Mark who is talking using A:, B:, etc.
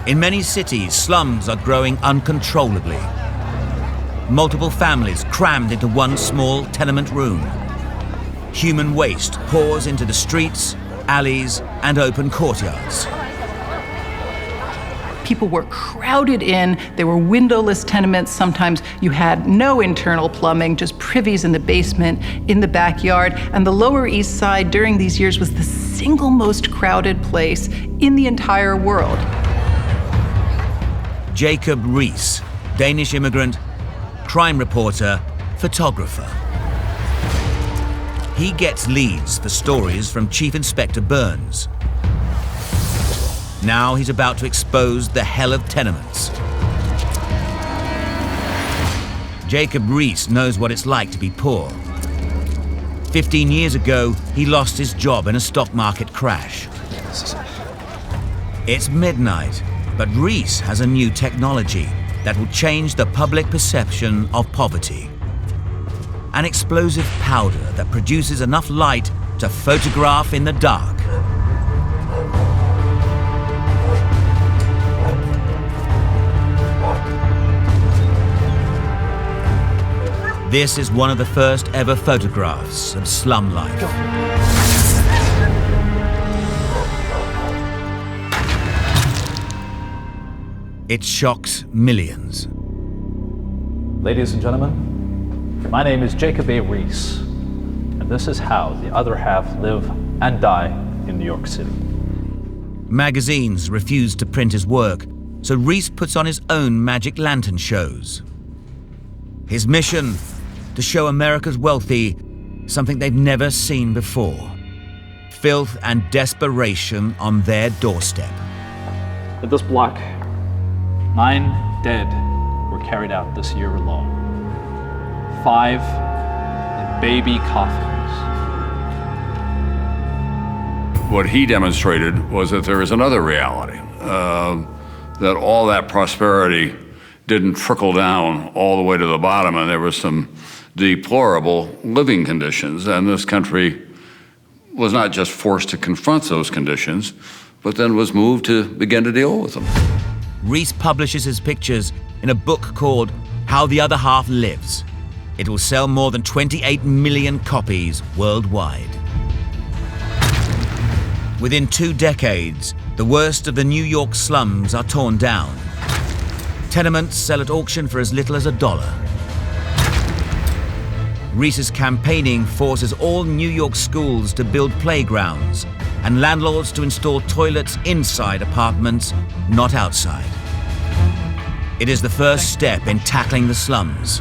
A: In many cities, slums are growing uncontrollably. Multiple families crammed into one small tenement room. Human waste pours into the streets, alleys, and open courtyards.
B: People were crowded in. There were windowless tenements. Sometimes you had no internal plumbing, just privies in the basement, in the backyard. And the Lower East Side during these years was the single most crowded place in the entire world.
A: Jacob Riis, Danish immigrant, crime reporter, photographer. He gets leads for stories from Chief Inspector Burns. Now he's about to expose the hell of tenements. Jacob Riis knows what it's like to be poor. 15 years ago, he lost his job in a stock market crash. It's midnight, but Riis has a new technology that will change the public perception of poverty. An explosive powder that produces enough light to photograph in the dark. This is one of the first ever photographs of slum life. It shocks millions.
C: Ladies and gentlemen, my name is Jacob A. Riis, and this is how the other half live and die in New York City.
A: Magazines refuse to print his work, so Riis puts on his own magic lantern shows. His mission? To show America's wealthy something they've never seen before. Filth and desperation on their doorstep.
C: At this block, 9 dead were carried out this year alone. 5 in baby coffins.
D: What he demonstrated was that there is another reality, that all that prosperity didn't trickle down all the way to the bottom, and there was some deplorable living conditions, and this country was not just forced to confront those conditions, but then was moved to begin to deal with them.
A: Riis publishes his pictures in a book called How the Other Half Lives. It will sell more than 28 million copies worldwide. Within 2 decades, the worst of the New York slums are torn down. Tenements sell at auction for as little as $1. Riis's campaigning forces all New York schools to build playgrounds and landlords to install toilets inside apartments, not outside. It is the first step in tackling the slums.